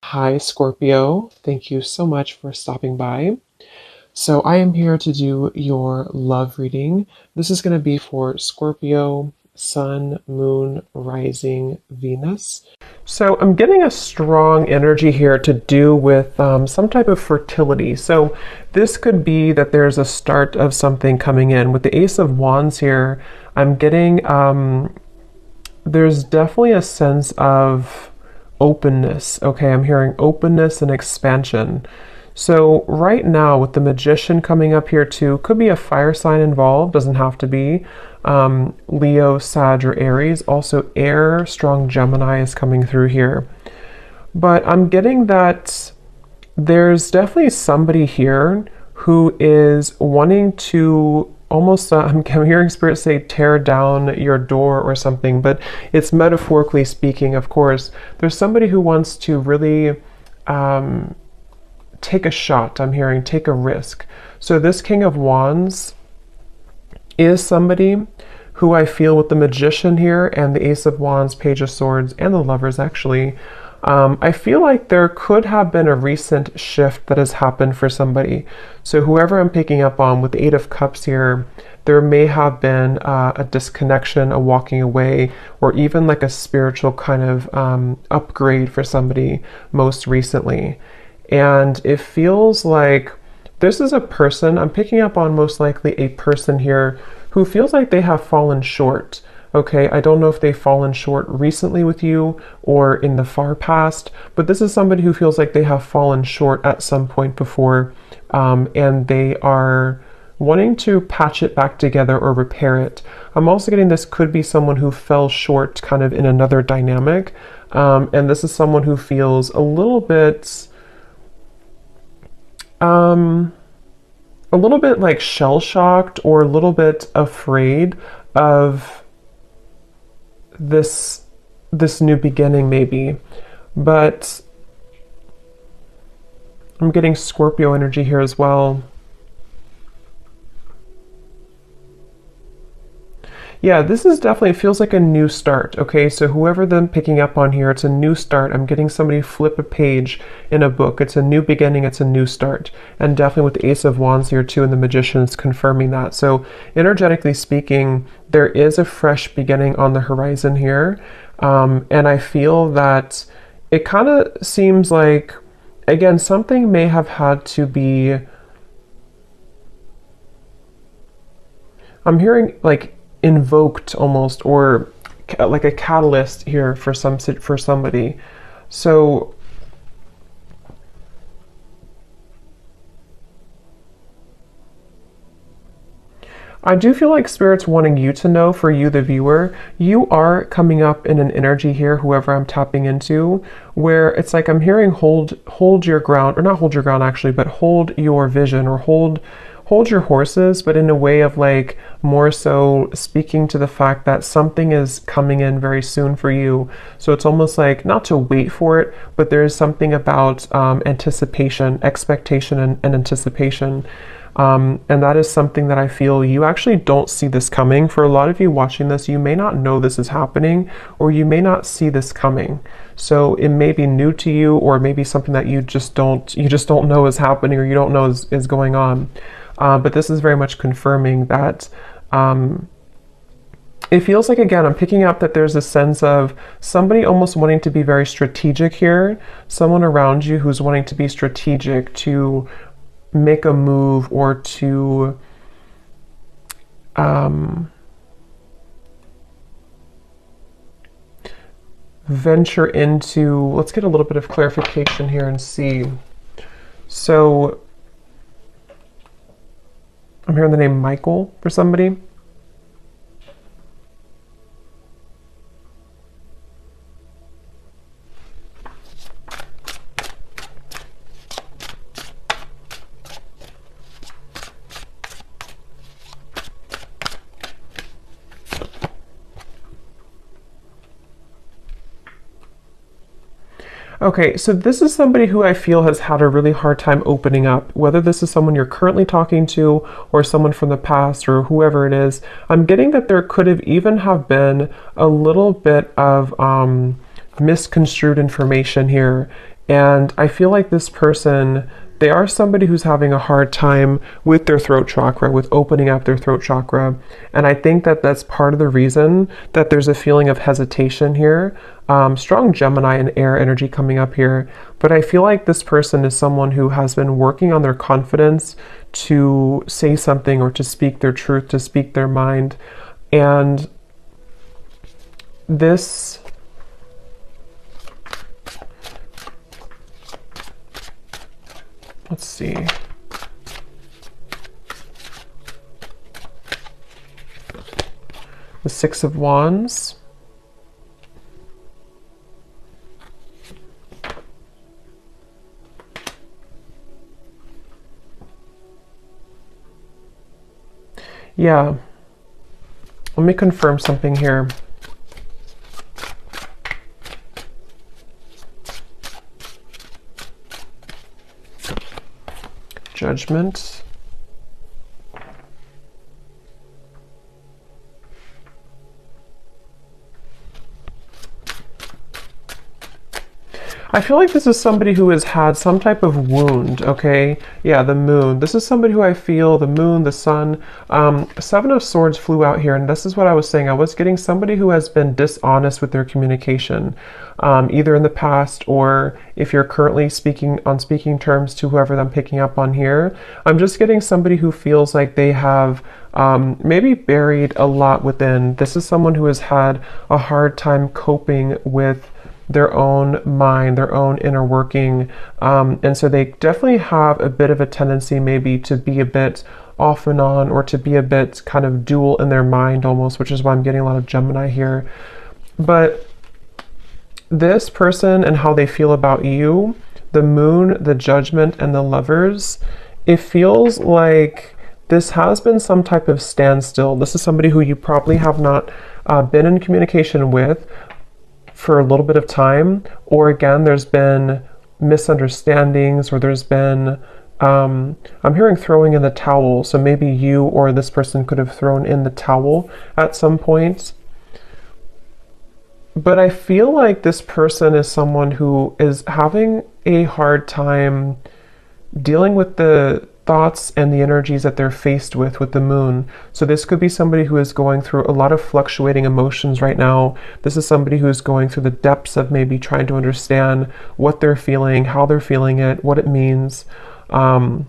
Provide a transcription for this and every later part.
Hi, Scorpio. Thank you so much for stopping by. So, I am here to do your love reading. This is going to be for Scorpio, Sun, Moon, Rising, Venus. So, I'm getting a strong energy here to do with some type of fertility. So, this could be that there's a start of something coming in. With the Ace of Wands here, I'm getting there's definitely a sense of openness. Okay, I'm hearing openness and expansion. So right now with the Magician coming up here too, could be a fire sign involved, doesn't have to be. Leo, Sag, or Aries. Also air, strong Gemini is coming through here. But I'm getting that there's definitely somebody here who is wanting to almost, I'm hearing Spirit say tear down your door or something, but it's metaphorically speaking, of course. There's somebody who wants to really take a shot, I'm hearing, take a risk. So this King of Wands is somebody who I feel with the Magician here and the Ace of Wands, Page of Swords, and the Lovers actually, I feel like there could have been a recent shift that has happened for somebody. So whoever I'm picking up on with the Eight of Cups here, there may have been a disconnection, a walking away, or even like a spiritual kind of upgrade for somebody most recently. And it feels like this is a person, I'm picking up on most likely a person here who feels like they have fallen short. Okay, I don't know if they've fallen short recently with you or in the far past, but this is somebody who feels like they have fallen short at some point before, and they are wanting to patch it back together or repair it. I'm also getting this could be someone who fell short kind of in another dynamic, and this is someone who feels a little bit like shell-shocked or a little bit afraid of this new beginning maybe. But I'm getting Scorpio energy here as well. Yeah, this is definitely, it feels like a new start. Okay, so whoever them picking up on here, it's a new start. I'm getting somebody flip a page in a book. It's a new beginning, it's a new start. And definitely with the Ace of Wands here too and the Magician's confirming that. So energetically speaking, there is a fresh beginning on the horizon here. And I feel that it kind of seems like, again, something may have had to be, I'm hearing like invoked almost, or like a catalyst here for somebody. So I do feel like Spirit's wanting you to know, for you the viewer, you are coming up in an energy here, whoever I'm tapping into, where it's like I'm hearing hold your ground, or not hold your ground actually, but hold your vision, or hold your horses, but in a way of like more so speaking to the fact that something is coming in very soon for you. So it's almost like not to wait for it, but there is something about anticipation, expectation, and anticipation. And that is something that I feel you actually don't see this coming. For a lot of you watching this, you may not know this is happening, or you may not see this coming. So it may be new to you, or maybe something that you just don't know is happening, or you don't know is going on. But this is very much confirming that it feels like, again, I'm picking up that there's a sense of somebody almost wanting to be very strategic here, someone around you who's wanting to be strategic, to make a move, or to venture into, let's get a little bit of clarification here and see. So I'm hearing the name Michael for somebody. Okay, so this is somebody who I feel has had a really hard time opening up, whether this is someone you're currently talking to or someone from the past or whoever it is. I'm getting that there could have even have been a little bit of misconstrued information here. And I feel like this person, they are somebody who's having a hard time with their throat chakra, with opening up their throat chakra. And I think that that's part of the reason that there's a feeling of hesitation here. Strong Gemini and air energy coming up here. But I feel like this person is someone who has been working on their confidence to say something or to speak their truth, to speak their mind. And this, let's see. The Six of Wands. Yeah. Let me confirm something here. Judgment. I feel like this is somebody who has had some type of wound, okay? Yeah, the moon. This is somebody who I feel, the moon, the sun. Seven of Swords flew out here, and this is what I was saying. I was getting somebody who has been dishonest with their communication, either in the past or if you're currently speaking on speaking terms to whoever I'm picking up on here. I'm just getting somebody who feels like they have maybe buried a lot within. This is someone who has had a hard time coping with their own mind, their own inner working. And so they definitely have a bit of a tendency maybe to be a bit off and on, or to be a bit kind of dual in their mind almost, which is why I'm getting a lot of Gemini here. But this person and how they feel about you, the moon, the judgment, and the lovers, it feels like this has been some type of standstill. This is somebody who you probably have not been in communication with for a little bit of time, or again, there's been misunderstandings, or there's been, I'm hearing throwing in the towel. So maybe you or this person could have thrown in the towel at some point. But I feel like this person is someone who is having a hard time dealing with the thoughts and the energies that they're faced with the moon. So this could be somebody who is going through a lot of fluctuating emotions right now. This is somebody who is going through the depths of maybe trying to understand what they're feeling, how they're feeling it, what it means. I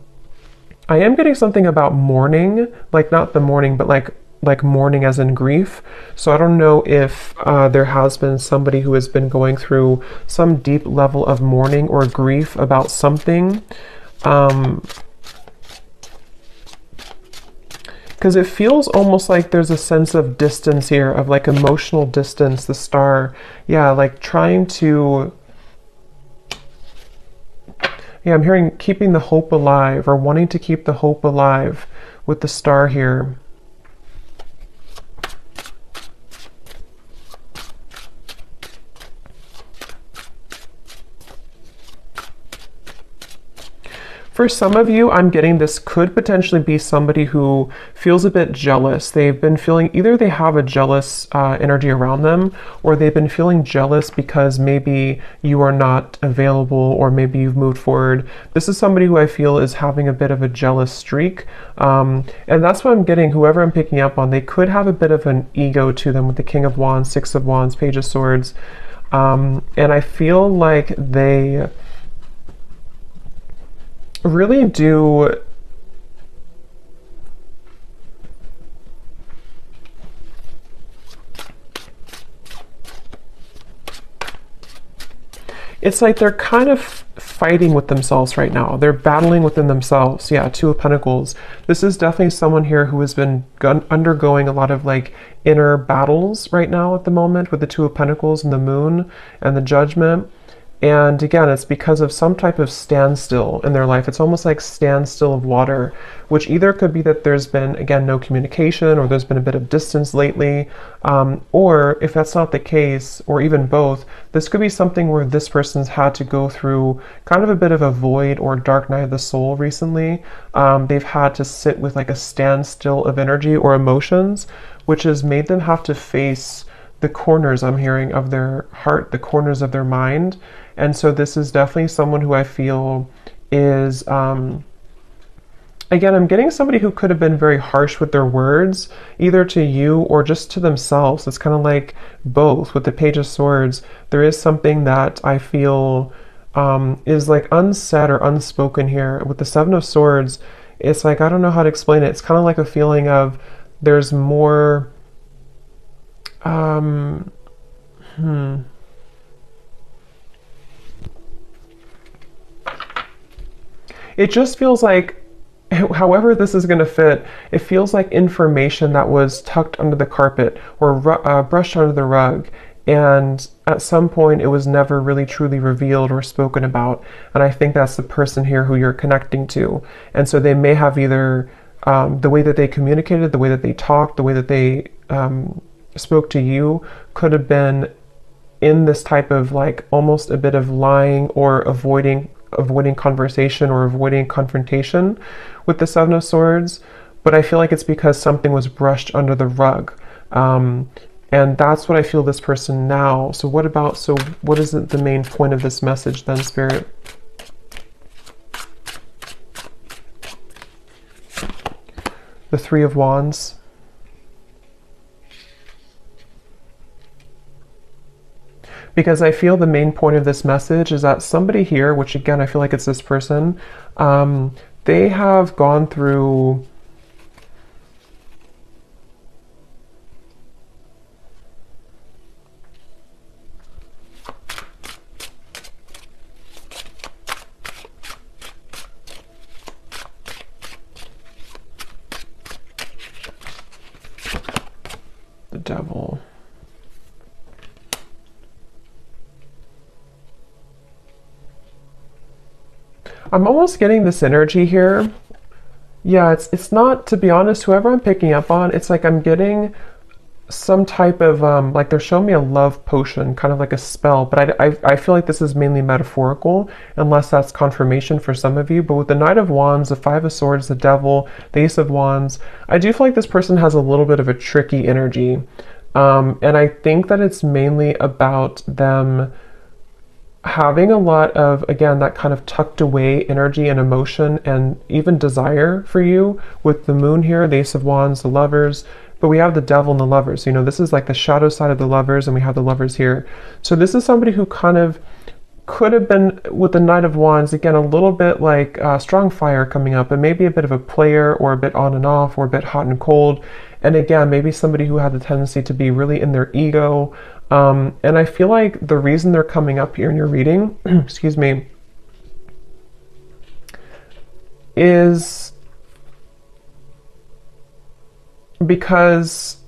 am getting something about mourning, like not the mourning, but like mourning as in grief. So I don't know if there has been somebody who has been going through some deep level of mourning or grief about something. Because it feels almost like there's a sense of distance here, of like emotional distance, the star. Yeah, like trying to, yeah, I'm hearing keeping the hope alive, or wanting to keep the hope alive with the star here. For some of you, I'm getting this could potentially be somebody who feels a bit jealous. They've been feeling, either they have a jealous energy around them, or they've been feeling jealous because maybe you are not available, or maybe you've moved forward. This is somebody who I feel is having a bit of a jealous streak. And that's what I'm getting, whoever I'm picking up on, they could have a bit of an ego to them with the King of Wands, Six of Wands, Page of Swords. And I feel like they really do it's like they're kind of fighting with themselves right now. They're battling within themselves. Yeah, Two of Pentacles. This is definitely someone here who has been undergoing a lot of like inner battles right now at the moment with the Two of Pentacles and the Moon and the Judgment. And again, it's because of some type of standstill in their life. It's almost like standstill of water, which either could be that there's been, again, no communication, or there's been a bit of distance lately. Or if that's not the case, or even both, this could be something where this person's had to go through kind of a bit of a void or dark night of the soul recently. They've had to sit with like a standstill of energy or emotions, which has made them have to face the corners, I'm hearing, of their heart, the corners of their mind. And so this is definitely someone who I feel is, again, I'm getting somebody who could have been very harsh with their words, either to you or just to themselves. It's kind of like both. With the Page of Swords, there is something that I feel is like unsaid or unspoken here. With the Seven of Swords, it's like, I don't know how to explain it. It's kind of like a feeling of there's more, um, it just feels like, however this is going to fit, it feels like information that was tucked under the carpet or brushed under the rug. And at some point, it was never really truly revealed or spoken about. And I think that's the person here who you're connecting to. And so they may have either the way that they communicated, the way that they talked, the way that they spoke to you could have been in this type of like almost a bit of lying or avoiding conversation or avoiding confrontation with the Seven of Swords. But I feel like it's because something was brushed under the rug. And that's what I feel this person now. So what is the main point of this message then, Spirit? The Three of Wands. Because I feel the main point of this message is that somebody here, which again, I feel like it's this person, they have gone through the Devil. I'm almost getting this energy here. Yeah, it's not, to be honest, whoever I'm picking up on, it's like I'm getting some type of, like they're showing me a love potion, kind of like a spell, but I feel like this is mainly metaphorical, unless that's confirmation for some of you. But with the Knight of Wands, the Five of Swords, the Devil, the Ace of Wands, I do feel like this person has a little bit of a tricky energy. And I think that it's mainly about them having a lot of, again, that kind of tucked away energy and emotion and even desire for you with the Moon here, the Ace of Wands, the Lovers, but we have the Devil and the Lovers. You know, this is like the shadow side of the Lovers, and we have the Lovers here. So this is somebody who kind of could have been, with the Knight of Wands, again, a little bit like strong fire coming up, and maybe a bit of a player or a bit on and off or a bit hot and cold. And again, maybe somebody who had the tendency to be really in their ego. And I feel like the reason they're coming up here in your reading, excuse me, is because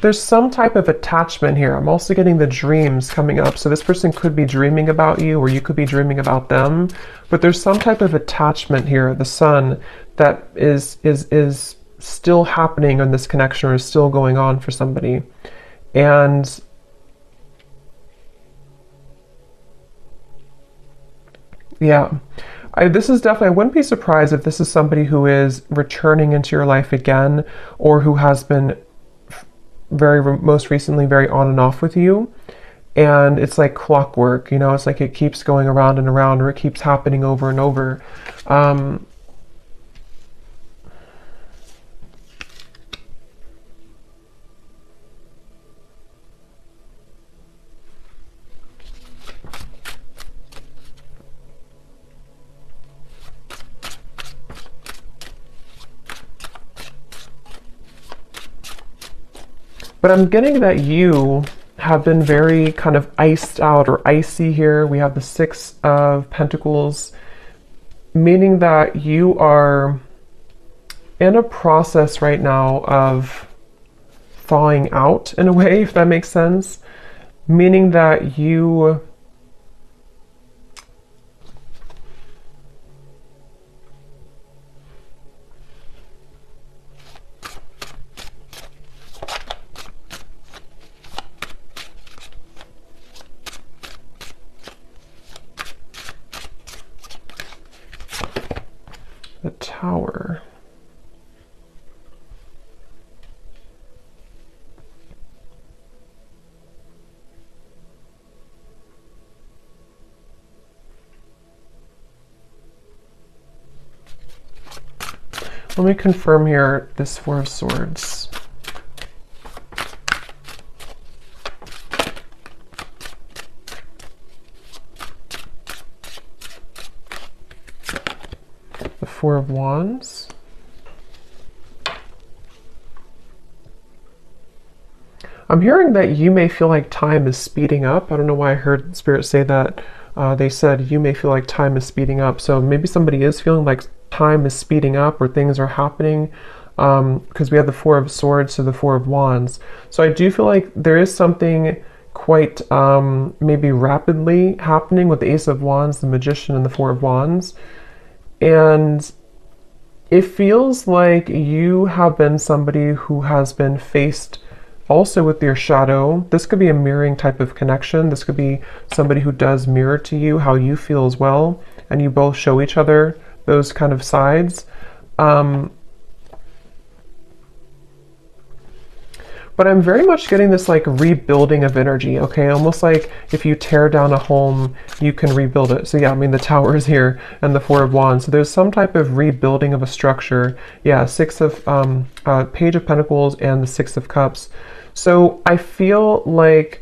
there's some type of attachment here. I'm also getting the dreams coming up. So this person could be dreaming about you, or you could be dreaming about them. But there's some type of attachment here, the Sun, that is still happening in this connection, or is still going on for somebody. And yeah, this is definitely, I wouldn't be surprised if this is somebody who is returning into your life again, or who has been most recently very on and off with you. And it's like clockwork, you know, it's like it keeps going around and around, or it keeps happening over and over. But I'm getting that you have been very kind of iced out or icy here. We have the Six of Pentacles, meaning that you are in a process right now of thawing out, in a way, if that makes sense. Meaning that you the Tower. Let me confirm here this Four of Swords. The Four of Wands. I'm hearing that you may feel like time is speeding up. I don't know why I heard Spirit say that. They said you may feel like time is speeding up. So maybe somebody is feeling like time is speeding up or things are happening, because we have the Four of Swords to the Four of Wands. So I do feel like there is something quite maybe rapidly happening with the Ace of Wands, the Magician, and the Four of Wands. And it feels like you have been somebody who has been faced also with your shadow. This could be a mirroring type of connection. This could be somebody who does mirror to you how you feel as well, and you both show each other those kind of sides. But I'm very much getting this like rebuilding of energy, okay? Almost like if you tear down a home, you can rebuild it. So yeah, I mean, the Tower is here and the Four of Wands. So there's some type of rebuilding of a structure. Yeah, Page of Pentacles and the Six of Cups. So I feel like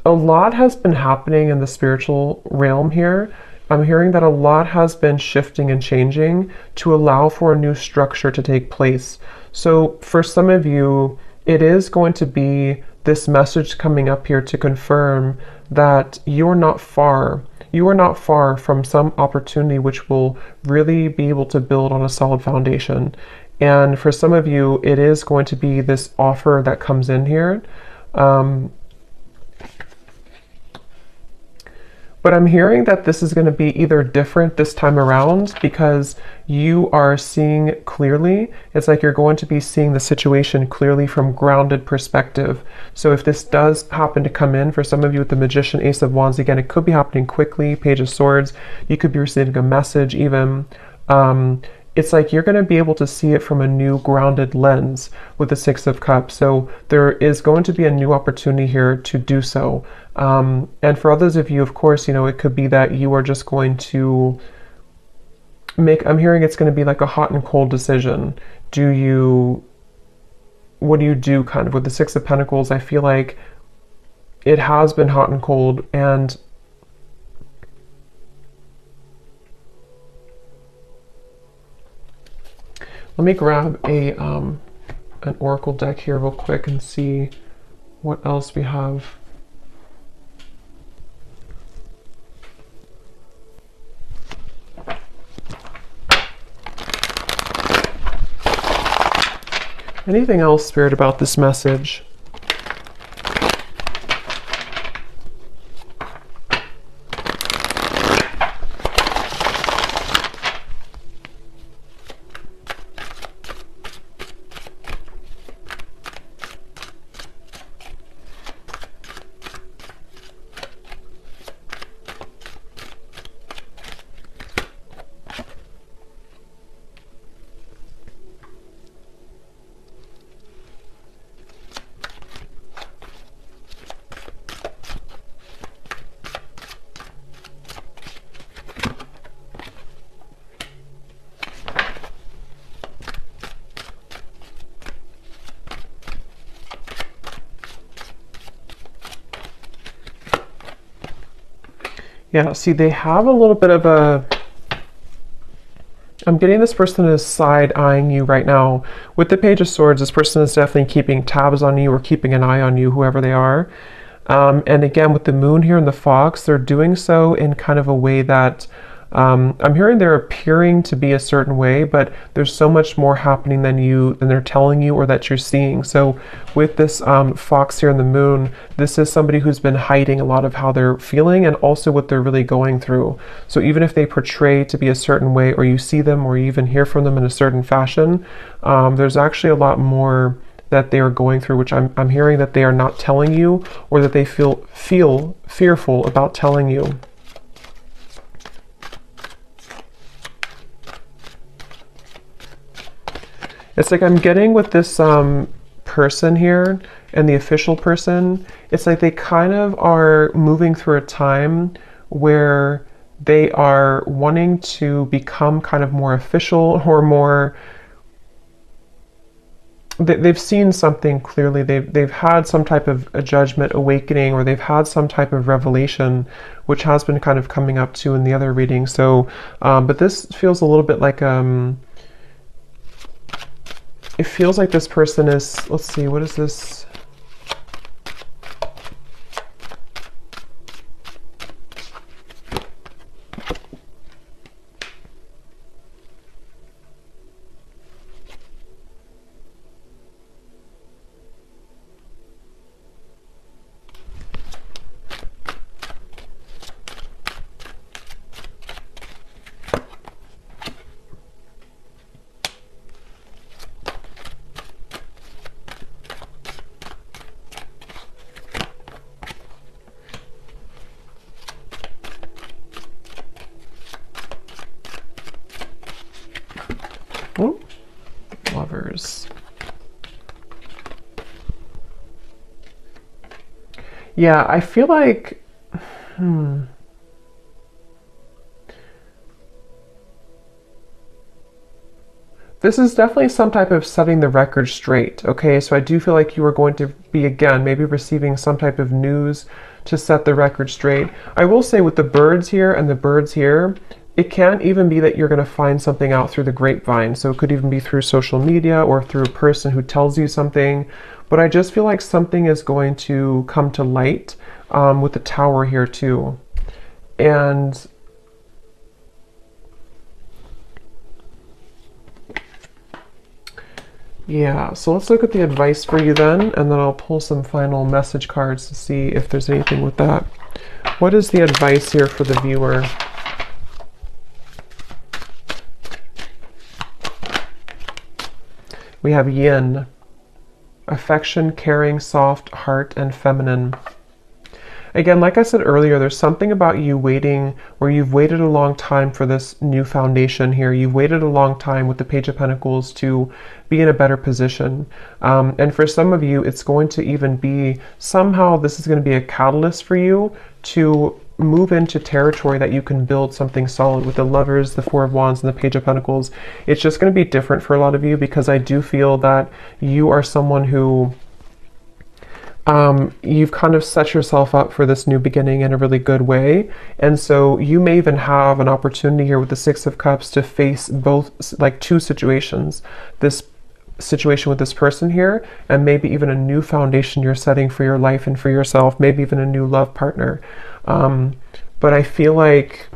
a lot has been happening in the spiritual realm here. I'm hearing that a lot has been shifting and changing to allow for a new structure to take place. So for some of you, it is going to be this message coming up here to confirm that you're not far. You are not far from some opportunity which will really be able to build on a solid foundation. And for some of you, it is going to be this offer that comes in here. But I'm hearing that this is going to be either different this time around because you are seeing clearly. It's like you're going to be seeing the situation clearly from grounded perspective. So if this does happen to come in for some of you with the Magician, Ace of Wands, again, it could be happening quickly, Page of Swords. You could be receiving a message even. It's like you're going to be able to see it from a new grounded lens with the Six of Cups. So there is going to be a new opportunity here to do so. And for others of you, of course, you know, it could be that you are just going to I'm hearing it's going to be like a hot and cold decision. What do you do kind of with the Six of Pentacles? I feel like it has been hot and cold, and let me grab an oracle deck here real quick and see what else we have. Anything else, Spirit, about this message? Yeah, see, they have a little bit of I'm getting this person is side-eyeing you right now. With the Page of Swords, this person is definitely keeping tabs on you or keeping an eye on you, whoever they are. And again, with the Moon here and the Fox, they're doing so in kind of a way that I'm hearing they're appearing to be a certain way, but there's so much more happening than they're telling you or that you're seeing. So with this Fox here and the Moon, this is somebody who's been hiding a lot of how they're feeling and also what they're really going through. So even if they portray to be a certain way, or you see them or you even hear from them in a certain fashion, there's actually a lot more that they are going through, which I'm hearing that they are not telling you, or that they feel fearful about telling you. It's like I'm getting with this person here and the official person, it's like they kind of are moving through a time where they are wanting to become kind of more official or more, they've seen something clearly. They've had some type of a judgment awakening, or they've had some type of revelation, which has been kind of coming up too in the other reading. So, but this feels a little bit like it feels like this person is. Let's see, what is this? Oh, Lovers. Yeah, I feel like, this is definitely some type of setting the record straight, okay? So I do feel like you are going to be, again, maybe receiving some type of news to set the record straight. I will say with the birds here and the birds here, it can even be that you're going to find something out through the grapevine. So it could even be through social media or through a person who tells you something. But I just feel like something is going to come to light with the Tower here too. And yeah, so let's look at the advice for you then, and then I'll pull some final message cards to see if there's anything with that. What is the advice here for the viewer? We have yin, affection, caring, soft, heart, and feminine. Again, like I said earlier, there's something about you waiting, where you've waited a long time for this new foundation here. You've waited a long time with the Page of Pentacles to be in a better position. And for some of you, it's going to even be, somehow this is going to be a catalyst for you to move into territory that you can build something solid with the Lovers, the Four of Wands, and the Page of Pentacles. It's just going to be different for a lot of you, because I do feel that you are someone who you've kind of set yourself up for this new beginning in a really good way. And so you may even have an opportunity here with the Six of Cups to face both, like two situations. This situation with this person here, and maybe even a new foundation you're setting for your life and for yourself, maybe even a new love partner. But I feel like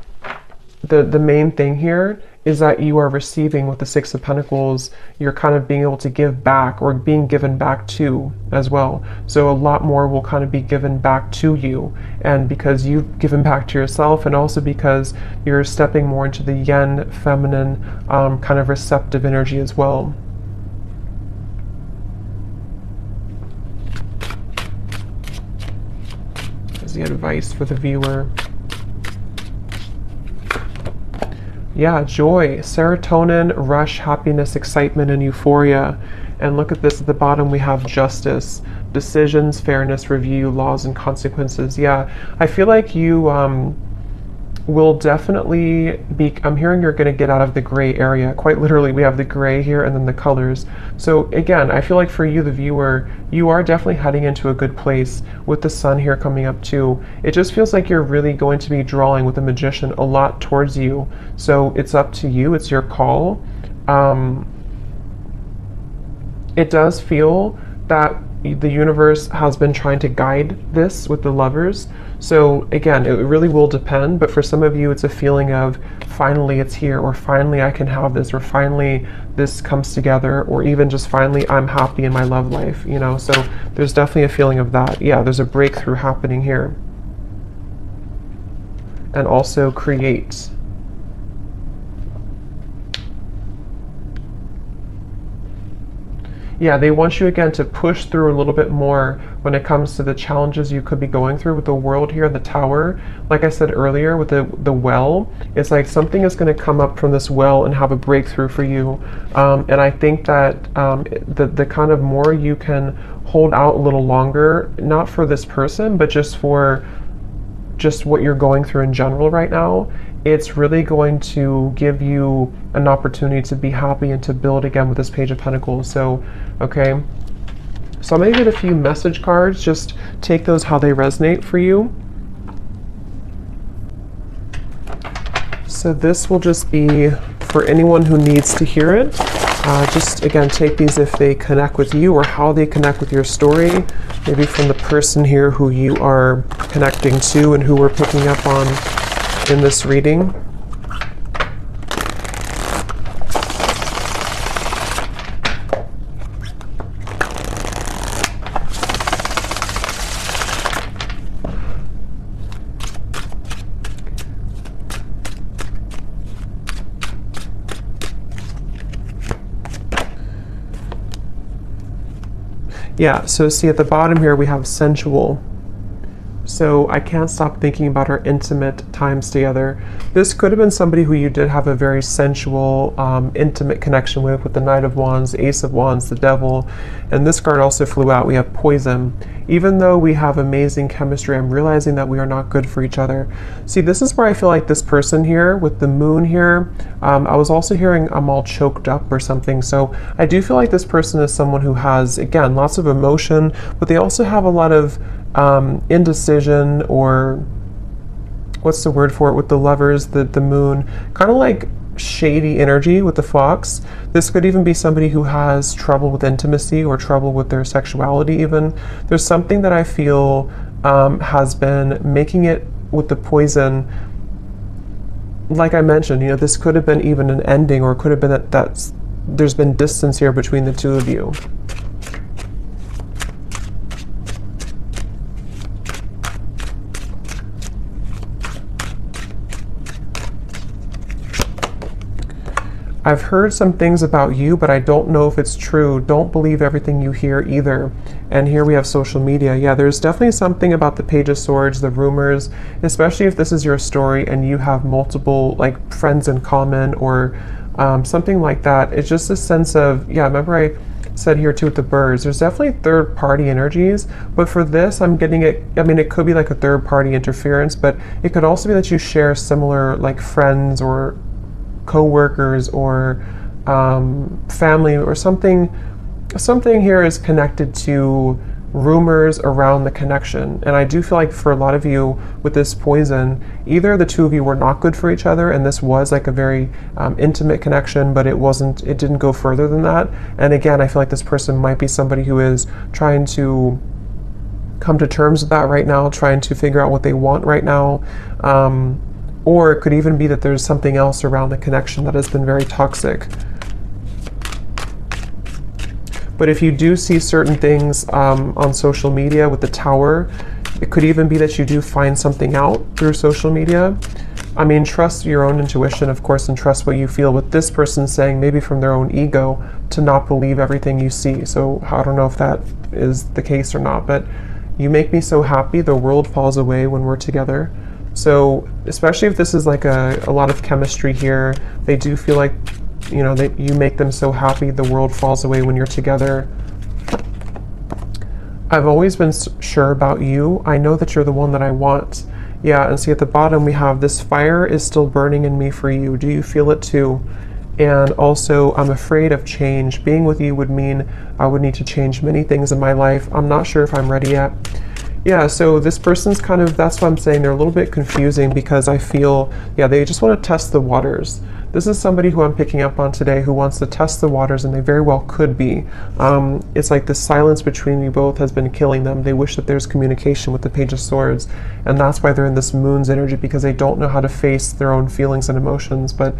the main thing here is that you are receiving with the Six of Pentacles. You're kind of being able to give back, or being given back to as well. So a lot more will kind of be given back to you, and because you've given back to yourself, and also because you're stepping more into the yin, feminine, kind of receptive energy as well. Is the advice for the viewer. Yeah, joy, serotonin, rush, happiness, excitement, and euphoria. And look at this at the bottom, we have justice, decisions, fairness, review, laws, and consequences. Yeah, I feel like you will definitely be, I'm hearing you're going to get out of the gray area. Quite literally, we have the gray here and then the colors. So again, I feel like for you, the viewer, you are definitely heading into a good place with the sun here coming up too. It just feels like you're really going to be drawing with the Magician a lot towards you. So it's up to you, it's your call. It does feel that the universe has been trying to guide this with the Lovers. So again, it really will depend, but for some of you, it's a feeling of finally it's here, or finally I can have this, or finally this comes together, or even just finally I'm happy in my love life, you know? So there's definitely a feeling of that. Yeah, there's a breakthrough happening here. And also create. Yeah, they want you again to push through a little bit more when it comes to the challenges you could be going through with the World here, the Tower. Like I said earlier with the well, it's like something is going to come up from this well and have a breakthrough for you. And I think that the kind of more you can hold out a little longer, not for this person, but just for just what you're going through in general right now, it's really going to give you an opportunity to be happy and to build again with this Page of Pentacles. So, okay. So I'm going to get a few message cards. Just take those how they resonate for you. So this will just be for anyone who needs to hear it. Just again, take these if they connect with you or how they connect with your story. Maybe from the person here who you are connecting to and who we're picking up on in this reading. Yeah, so see at the bottom here we have sensual. So I can't stop thinking about our intimate times together. This could have been somebody who you did have a very sensual, intimate connection with the Knight of Wands, the Ace of Wands, the Devil. And this card also flew out. We have poison. Even though we have amazing chemistry, I'm realizing that we are not good for each other. See, this is where I feel like this person here with the moon here, I was also hearing I'm all choked up or something. So I do feel like this person is someone who has, again, lots of emotion, but they also have a lot of indecision, or what's the word for it with the Lovers, the moon, kind of like shady energy with the Fox. This could even be somebody who has trouble with intimacy or trouble with their sexuality even. There's something that I feel has been making it with the poison. Like I mentioned, you know, this could have been even an ending, or it could have been that there's been distance here between the two of you. I've heard some things about you, but I don't know if it's true. Don't believe everything you hear either. And here we have social media. Yeah, there's definitely something about the Page of Swords, the rumors, especially if this is your story and you have multiple like friends in common or something like that. It's just a sense of, yeah, remember I said here too with the birds, there's definitely third party energies, but for this I'm getting it, I mean, it could be like a third party interference, but it could also be that you share similar like friends or co-workers or family or something here is connected to rumors around the connection. And I do feel like for a lot of you with this poison, either the two of you were not good for each other and this was like a very intimate connection, but it didn't go further than that. And again, I feel like this person might be somebody who is trying to come to terms with that right now, trying to figure out what they want right now. Or it could even be that there's something else around the connection that has been very toxic. But if you do see certain things on social media with the Tower, it could even be that you do find something out through social media. I mean, trust your own intuition, of course, and trust what you feel. With this person saying, maybe from their own ego, to not believe everything you see. So I don't know if that is the case or not, but you make me so happy, the world falls away when we're together. So especially if this is like a lot of chemistry here, they do feel like, you know, that you make them so happy, the world falls away when you're together. I've always been sure about you. I know that you're the one that I want. Yeah, and see at the bottom we have this fire is still burning in me for you. Do you feel it too? And also, I'm afraid of change. Being with you would mean I would need to change many things in my life. I'm not sure if I'm ready yet. Yeah, so this person's kind of, that's why I'm saying they're a little bit confusing, because I feel, yeah, they just want to test the waters. This is somebody who I'm picking up on today who wants to test the waters, and they very well could be. It's like the silence between you both has been killing them. They wish that there's communication with the Page of Swords, and that's why they're in this Moon's energy, because they don't know how to face their own feelings and emotions. But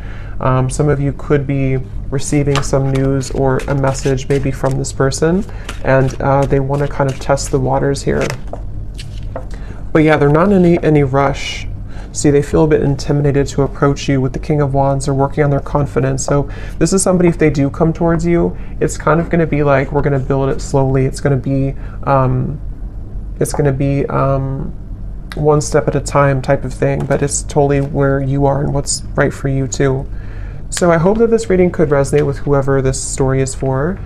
some of you could be receiving some news or a message maybe from this person, and they want to kind of test the waters here. But yeah, they're not in any rush. See, they feel a bit intimidated to approach you with the King of Wands. They're working on their confidence. So this is somebody, if they do come towards you, it's kind of going to be like, we're going to build it slowly. It's going to be one step at a time type of thing, but it's totally where you are and what's right for you too. So I hope that this reading could resonate with whoever this story is for.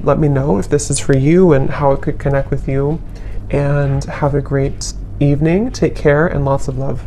Let me know if this is for you and how it could connect with you. And have a great evening. Take care and lots of love.